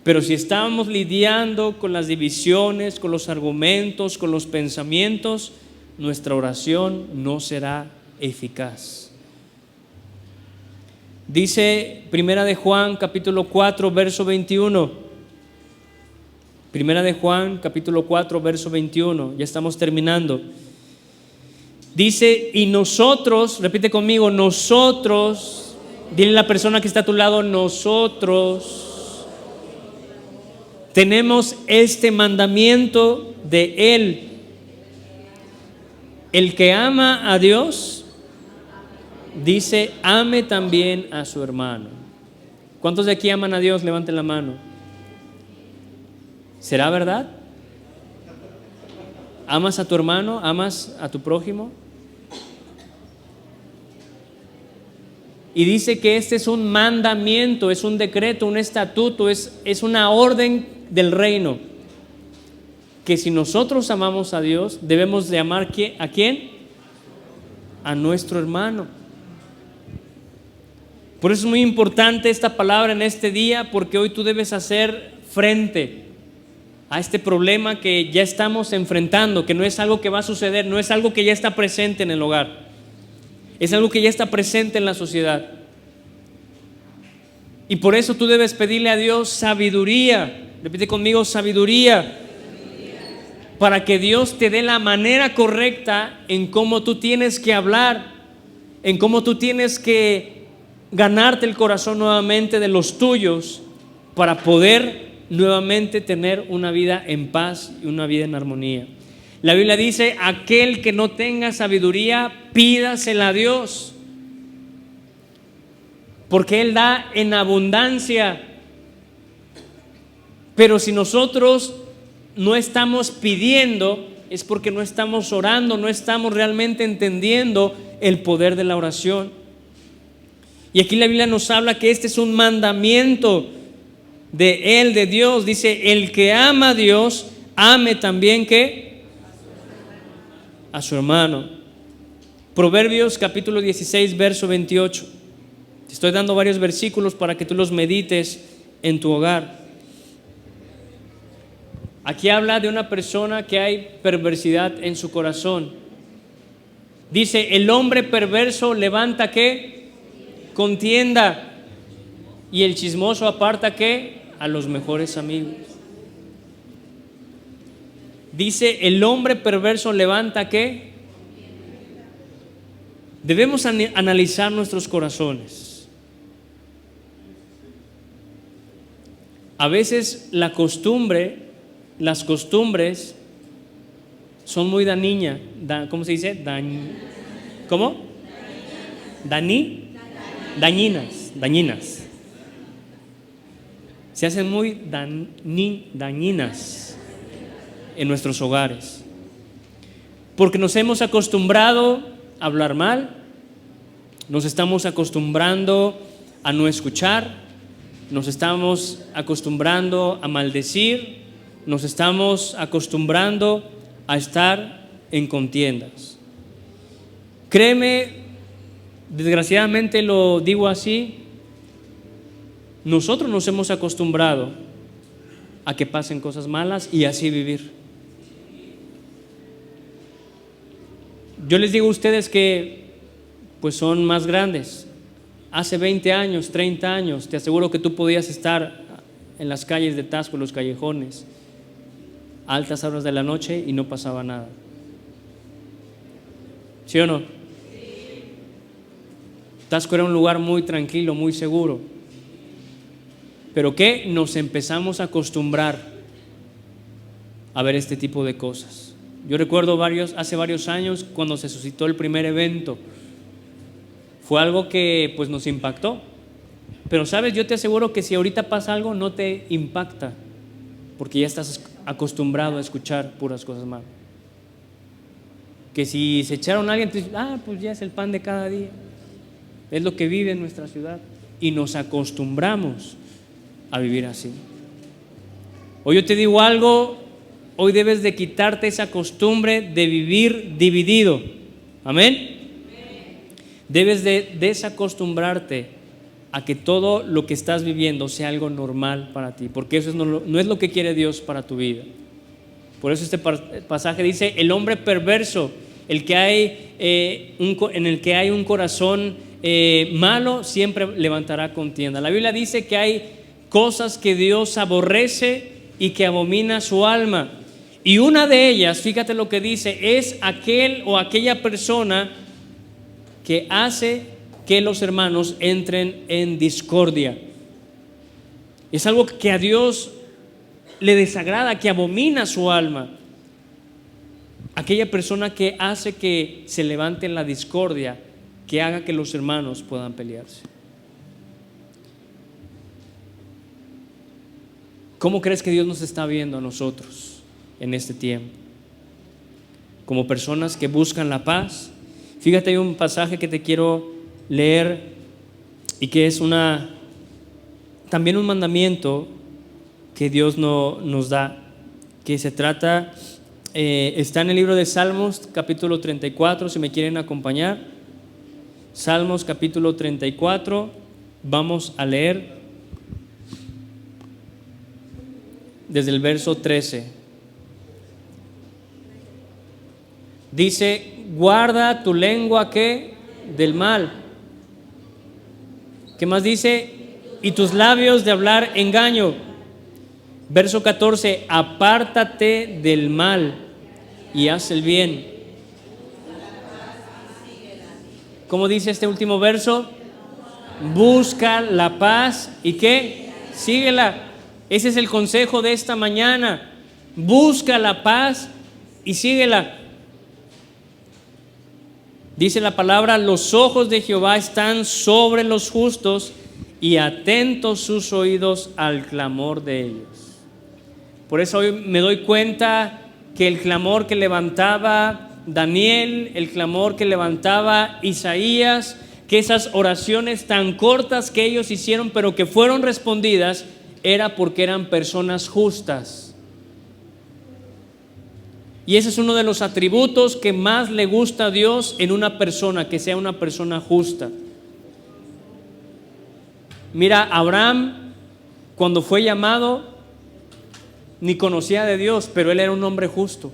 S1: Pero si estamos lidiando con las divisiones, con los argumentos, con los pensamientos, nuestra oración no será eficaz. Dice Primera de Juan capítulo 4 verso 21. Primera de Juan capítulo 4 verso 21. Ya estamos terminando. Dice, y nosotros, repite conmigo, nosotros, dile a la persona que está a tu lado, nosotros tenemos este mandamiento de Él. El que ama a Dios, dice, ame también a su hermano. ¿Cuántos de aquí aman a Dios? Levanten la mano. ¿Será verdad? ¿Amas a tu hermano? ¿Amas a tu prójimo? Y dice que este es un mandamiento, es un decreto, un estatuto, es una orden del reino. Que si nosotros amamos a Dios, debemos de amar ¿a quién? A nuestro hermano. Por eso es muy importante esta palabra en este día, porque hoy tú debes hacer frente a este problema que ya estamos enfrentando, que no es algo que va a suceder, no es algo que ya está presente en el hogar, es algo que ya está presente en la sociedad. Y por eso tú debes pedirle a Dios sabiduría. Repite conmigo, sabiduría. Para que Dios te dé la manera correcta en cómo tú tienes que hablar, en cómo tú tienes que ganarte el corazón nuevamente de los tuyos, para poder nuevamente tener una vida en paz y una vida en armonía. La Biblia dice, aquel que no tenga sabiduría, pídasela a Dios, porque Él da en abundancia. Pero si nosotros no estamos pidiendo, es porque no estamos orando, no estamos realmente entendiendo el poder de la oración. Y aquí la Biblia nos habla que este es un mandamiento de Él, de Dios. Dice, el que ama a Dios, ame también ¿qué? A su hermano. Proverbios capítulo 16, verso 28. Te estoy dando varios versículos para que tú los medites en tu hogar. Aquí habla de una persona que hay perversidad en su corazón. Dice, el hombre perverso levanta ¿qué? Contienda, y el chismoso aparta ¿qué? A los mejores amigos. Dice, el hombre perverso levanta ¿qué? Debemos analizar nuestros corazones. A veces las costumbres son muy dañinas. ¿Cómo se dice? ¿Cómo? Dañinas. Se hacen muy dañinas en nuestros hogares. Porque nos hemos acostumbrado a hablar mal, nos estamos acostumbrando a no escuchar, nos estamos acostumbrando a maldecir, nos estamos acostumbrando a estar en contiendas. Créeme, desgraciadamente lo digo así, nosotros nos hemos acostumbrado a que pasen cosas malas y así vivir. Yo les digo a ustedes que pues son más grandes. Hace 20 años, 30 años, te aseguro que tú podías estar en las calles de Taxco, en los callejones, a altas horas de la noche y no pasaba nada. ¿Sí o no? Taxco era un lugar muy tranquilo, muy seguro. Pero ¿qué? Nos empezamos a acostumbrar a ver este tipo de cosas. Yo recuerdo hace varios años cuando se suscitó el primer evento. Fue algo que pues nos impactó. Pero sabes, yo te aseguro que si ahorita pasa algo no te impacta, porque ya estás acostumbrado a escuchar puras cosas malas. Que si se echaron a alguien, te dices, pues ya es el pan de cada día. Es lo que vive en nuestra ciudad. Y nos acostumbramos a vivir así. Hoy yo te digo algo, hoy debes de quitarte esa costumbre de vivir dividido. Amén. Debes de desacostumbrarte a que todo lo que estás viviendo sea algo normal para ti, porque eso no es lo que quiere Dios para tu vida. Por eso este pasaje dice, el hombre perverso, en el que hay un corazón malo, siempre levantará contienda. La Biblia dice que hay cosas que Dios aborrece y que abomina su alma, y una de ellas, fíjate lo que dice, es aquel o aquella persona que hace que los hermanos entren en discordia. Es algo que a Dios le desagrada, que abomina su alma. Aquella persona que hace que se levante la discordia, que haga que los hermanos puedan pelearse. ¿Cómo crees que Dios nos está viendo a nosotros en este tiempo? Como personas que buscan la paz. Fíjate, hay un pasaje que te quiero leer y que es también un mandamiento que Dios nos da, que se trata, está en el libro de Salmos capítulo 34, si me quieren acompañar. Salmos capítulo 34, vamos a leer desde el verso 13. Dice: guarda tu lengua ¿qué? Del mal. ¿Qué más dice? Y tus labios de hablar engaño. Verso 14: apártate del mal y haz el bien. ¿Cómo dice este último verso? Busca la paz y ¿qué? Síguela. Ese es el consejo de esta mañana. Busca la paz y síguela. Dice la palabra: los ojos de Jehová están sobre los justos y atentos sus oídos al clamor de ellos. Por eso hoy me doy cuenta que el clamor que levantaba Daniel, el clamor que levantaba Isaías, que esas oraciones tan cortas que ellos hicieron pero que fueron respondidas, era porque eran personas justas. Y ese es uno de los atributos que más le gusta a Dios en una persona, que sea una persona justa. Mira, Abraham, cuando fue llamado, ni conocía de Dios, pero él era un hombre justo.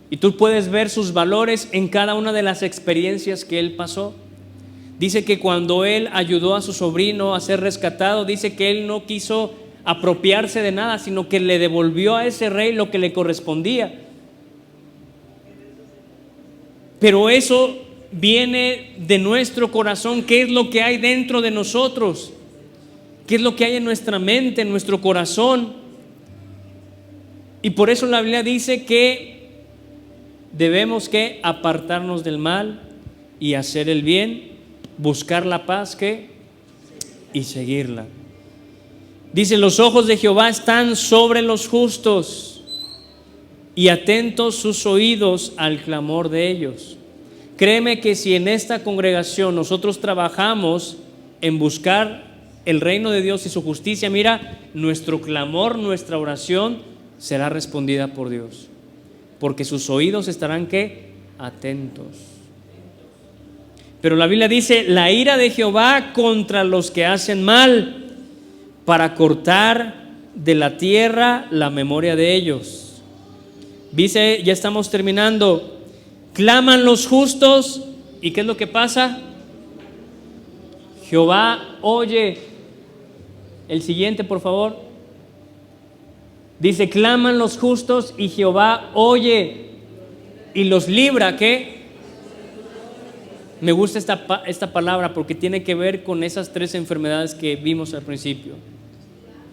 S1: Y tú puedes ver sus valores en cada una de las experiencias que él pasó. Dice que cuando él ayudó a su sobrino a ser rescatado, dice que él no quiso apropiarse de nada, sino que le devolvió a ese rey lo que le correspondía. Pero eso viene de nuestro corazón. ¿Qué es lo que hay dentro de nosotros? ¿Qué es lo que hay en nuestra mente, en nuestro corazón? Y por eso la Biblia dice que debemos que apartarnos del mal y hacer el bien, buscar la paz y seguirla. Dice: los ojos de Jehová están sobre los justos y atentos sus oídos al clamor de ellos. Créeme que si en esta congregación nosotros trabajamos en buscar el reino de Dios y su justicia, mira, nuestro clamor, nuestra oración será respondida por Dios, porque sus oídos estarán atentos. Pero la Biblia dice: la ira de Jehová contra los que hacen mal, para cortar de la tierra la memoria de ellos. Dice, ya estamos terminando, claman los justos, ¿y qué es lo que pasa? Jehová oye. El siguiente, por favor. Dice: claman los justos y Jehová oye y los libra. ¿Qué? Me gusta esta palabra porque tiene que ver con esas tres enfermedades que vimos al principio.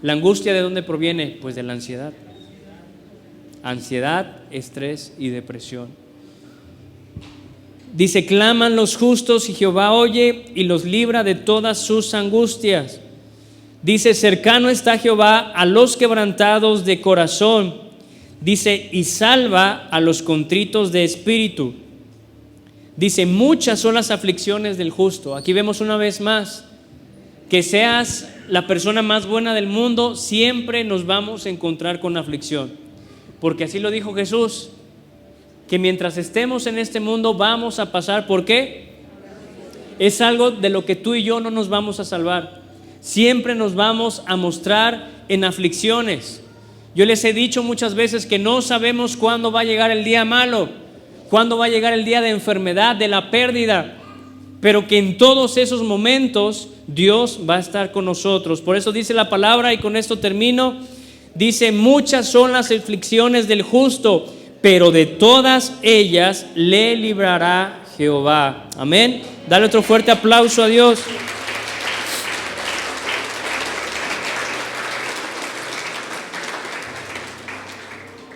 S1: La angustia, ¿de dónde proviene? Pues de la ansiedad. Ansiedad, estrés y depresión. Dice: claman los justos y Jehová oye y los libra de todas sus angustias. Dice: cercano está Jehová a los quebrantados de corazón. Dice: y salva a los contritos de espíritu. Dice: muchas son las aflicciones del justo. Aquí vemos una vez más que seas la persona más buena del mundo, siempre nos vamos a encontrar con aflicción, porque así lo dijo Jesús, que mientras estemos en este mundo vamos a pasar. ¿Por qué? Es algo de lo que tú y yo no nos vamos a salvar. Siempre nos vamos a mostrar en aflicciones. Yo les he dicho muchas veces que no sabemos cuándo va a llegar el día malo, cuándo va a llegar el día de enfermedad, de la pérdida, pero que en todos esos momentos Dios va a estar con nosotros. Por eso dice la palabra, y con esto termino, dice: muchas son las aflicciones del justo, pero de todas ellas le librará Jehová. Amén. Dale otro fuerte aplauso a Dios.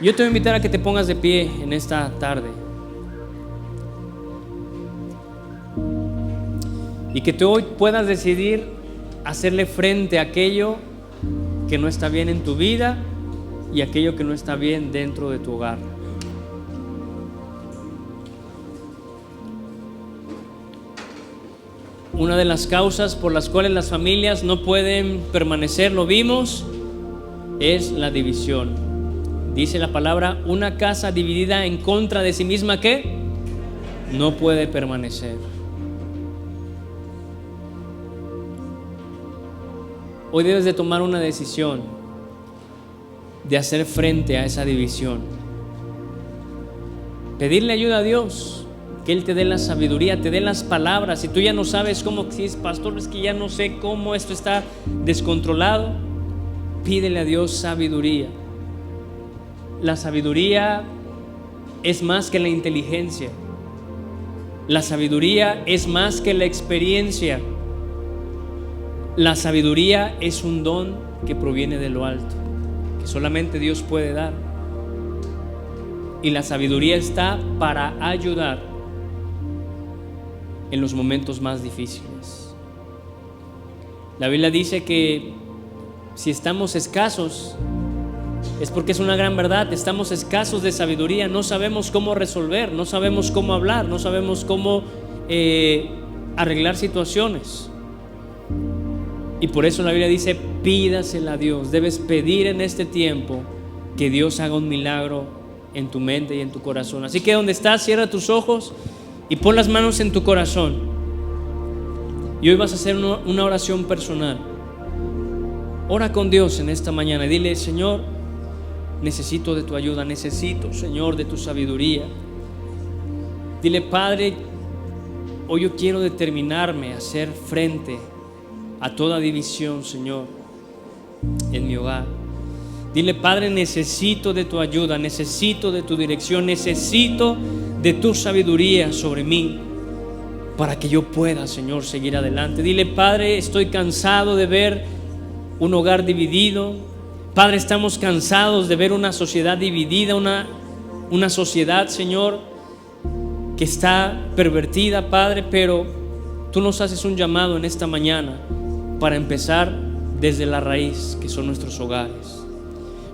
S1: Yo te voy a invitar a que te pongas de pie en esta tarde y que tú hoy puedas decidir hacerle frente a aquello que no está bien en tu vida y aquello que no está bien dentro de tu hogar. Una de las causas por las cuales las familias no pueden permanecer, lo vimos, es la división. Dice la palabra, una casa dividida en contra de sí misma, ¿qué? No puede permanecer. Hoy debes de tomar una decisión de hacer frente a esa división. Pedirle ayuda a Dios, que Él te dé la sabiduría, te dé las palabras. Si tú ya no sabes cómo, si es pastor, es que ya no sé cómo esto está descontrolado, pídele a Dios sabiduría. La sabiduría es más que la inteligencia. La sabiduría es más que la experiencia. La sabiduría es un don que proviene de lo alto, que solamente Dios puede dar. Y la sabiduría está para ayudar en los momentos más difíciles. La Biblia dice que si estamos escasos, es porque es una gran verdad, estamos escasos de sabiduría, no sabemos cómo resolver, no sabemos cómo hablar, no sabemos cómo arreglar situaciones. Y por eso la Biblia dice, pídasela a Dios. Debes pedir en este tiempo que Dios haga un milagro en tu mente y en tu corazón. Así que donde estás, cierra tus ojos y pon las manos en tu corazón. Y hoy vas a hacer una oración personal. Ora con Dios en esta mañana y dile, Señor, necesito de tu ayuda, necesito, Señor, de tu sabiduría. Dile, Padre, hoy yo quiero determinarme a hacer frente a toda división, Señor, en mi hogar. Dile, Padre, necesito de tu ayuda, necesito de tu dirección, necesito de tu sabiduría sobre mí para que yo pueda, Señor, seguir adelante. Dile, Padre, estoy cansado de ver un hogar dividido. Padre, estamos cansados de ver una sociedad dividida, una sociedad, Señor, que está pervertida, Padre, pero tú nos haces un llamado en esta mañana para empezar desde la raíz, que son nuestros hogares.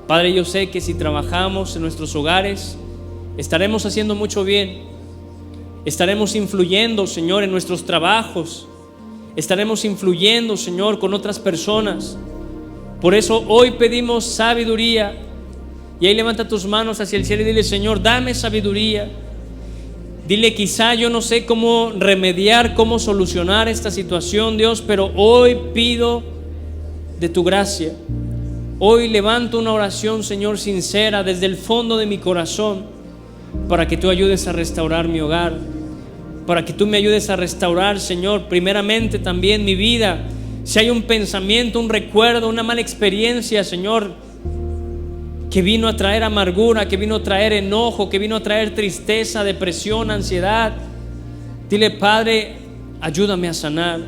S1: Padre, yo sé que si trabajamos en nuestros hogares, estaremos haciendo mucho bien, estaremos influyendo, Señor, en nuestros trabajos, estaremos influyendo, Señor, con otras personas. Por eso hoy pedimos sabiduría. Y ahí levanta tus manos hacia el cielo y dile, Señor, dame sabiduría. Dile, quizá yo no sé cómo remediar, cómo solucionar esta situación, Dios, pero hoy pido de tu gracia. Hoy levanto una oración, Señor, sincera desde el fondo de mi corazón, para que tú ayudes a restaurar mi hogar, para que tú me ayudes a restaurar, Señor, primeramente también mi vida. Si hay un pensamiento, un recuerdo, una mala experiencia, Señor, que vino a traer amargura, que vino a traer enojo, que vino a traer tristeza, depresión, ansiedad, dile, Padre, ayúdame a sanar.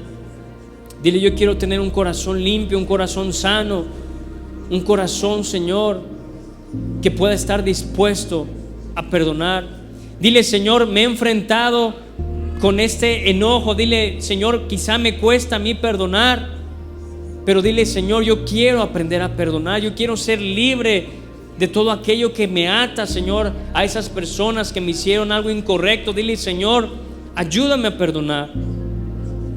S1: Dile, yo quiero tener un corazón limpio, un corazón sano, un corazón, Señor, que pueda estar dispuesto a perdonar. Dile, Señor, me he enfrentado con este enojo. Dile, Señor, quizá me cuesta a mí perdonar, pero dile, Señor, yo quiero aprender a perdonar. Yo quiero ser libre de todo aquello que me ata, Señor, a esas personas que me hicieron algo incorrecto. Dile, Señor, ayúdame a perdonar.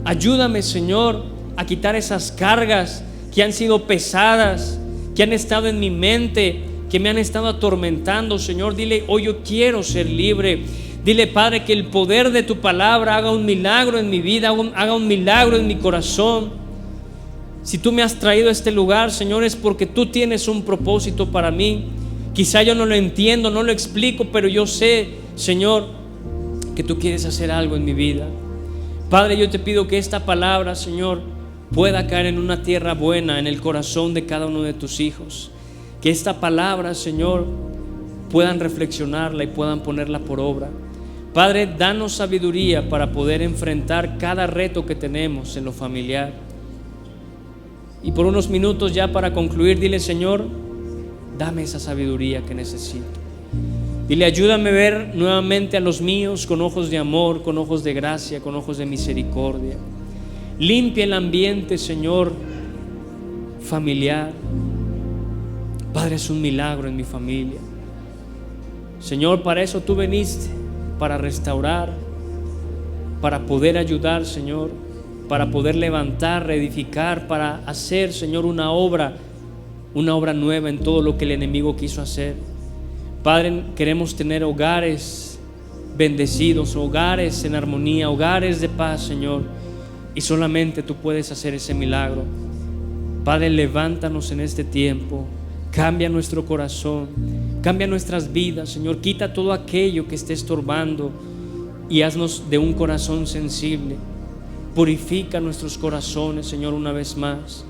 S1: Ayúdame, Señor, a quitar esas cargas que han sido pesadas, que han estado en mi mente, que me han estado atormentando, Señor. Dile, hoy yo quiero ser libre. Dile, Padre, que el poder de tu palabra haga un milagro en mi vida, haga un milagro en mi corazón. Si tú me has traído a este lugar, Señor, es porque tú tienes un propósito para mí. Quizá yo no lo entiendo, no lo explico, pero yo sé, Señor, que tú quieres hacer algo en mi vida. Padre, yo te pido que esta palabra, Señor, pueda caer en una tierra buena en el corazón de cada uno de tus hijos. Que esta palabra, Señor, puedan reflexionarla y puedan ponerla por obra. Padre, danos sabiduría para poder enfrentar cada reto que tenemos en lo familiar. Y por unos minutos ya para concluir, dile, Señor, Dame esa sabiduría que necesito. Dile, ayúdame a ver nuevamente a los míos con ojos de amor, con ojos de gracia, con ojos de misericordia. Limpia el ambiente, Señor, familiar. Padre, es un milagro en mi familia. Señor, para eso tú viniste, para restaurar, para poder ayudar, Señor, para poder levantar, reedificar, para hacer, Señor, una obra nueva en todo lo que el enemigo quiso hacer. Padre, queremos tener hogares bendecidos, hogares en armonía, hogares de paz, Señor, y solamente tú puedes hacer ese milagro. Padre, levántanos en este tiempo, cambia nuestro corazón, cambia nuestras vidas, Señor, quita todo aquello que esté estorbando y haznos de un corazón sensible. Purifica nuestros corazones, Señor, una vez más,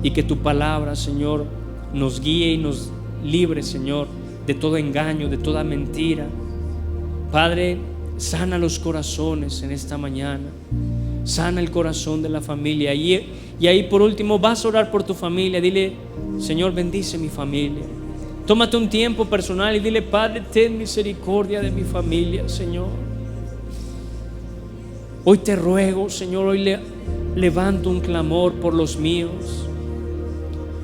S1: y que tu palabra, Señor, nos guíe y nos libre, Señor, de todo engaño, de toda mentira. Padre, sana los corazones en esta mañana, sana el corazón de la familia. Y ahí por último vas a orar por tu familia. Dile, Señor, bendice mi familia. Tómate un tiempo personal y dile, Padre, ten misericordia de mi familia, Señor. Hoy te ruego, Señor, hoy levanto un clamor por los míos.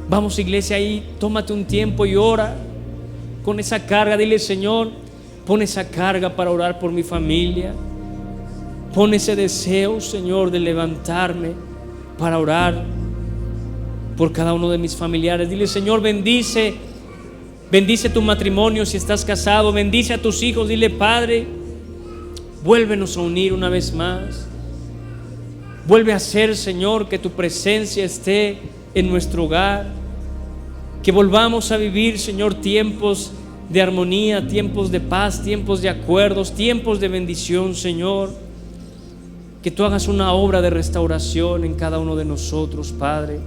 S1: Vamos, iglesia, ahí tómate un tiempo y ora con esa carga. Dile, Señor, pon esa carga para orar por mi familia. Pon ese deseo, Señor, de levantarme para orar por cada uno de mis familiares. Dile, Señor, bendice tu matrimonio si estás casado, bendice a tus hijos. Dile, Padre, vuélvenos a unir una vez más. Vuelve a hacer, Señor, que tu presencia esté en nuestro hogar. Que volvamos a vivir, Señor, tiempos de armonía, tiempos de paz, tiempos de acuerdos, tiempos de bendición, Señor. Que tú hagas una obra de restauración en cada uno de nosotros, Padre.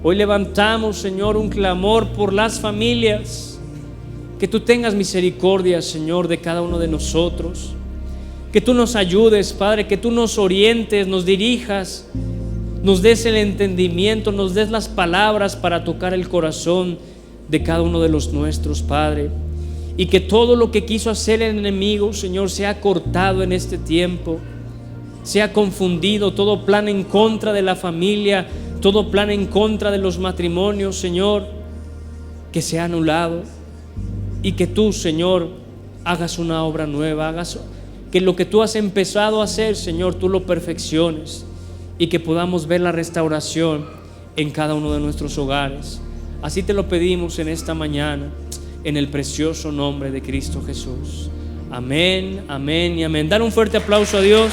S1: Hoy levantamos, Señor, un clamor por las familias. Que tú tengas misericordia, Señor, de cada uno de nosotros. Que tú nos ayudes, Padre, que tú nos orientes, nos dirijas, nos des el entendimiento, nos des las palabras para tocar el corazón de cada uno de los nuestros, Padre. Y que todo lo que quiso hacer el enemigo, Señor, sea cortado en este tiempo, sea confundido. Todo plan en contra de la familia, todo plan en contra de los matrimonios, Señor, que sea anulado. Y que tú, Señor, hagas una obra nueva, que lo que tú has empezado a hacer, Señor, tú lo perfecciones. Y que podamos ver la restauración en cada uno de nuestros hogares. Así te lo pedimos en esta mañana, en el precioso nombre de Cristo Jesús. Amén, amén y amén. Dar un fuerte aplauso a Dios.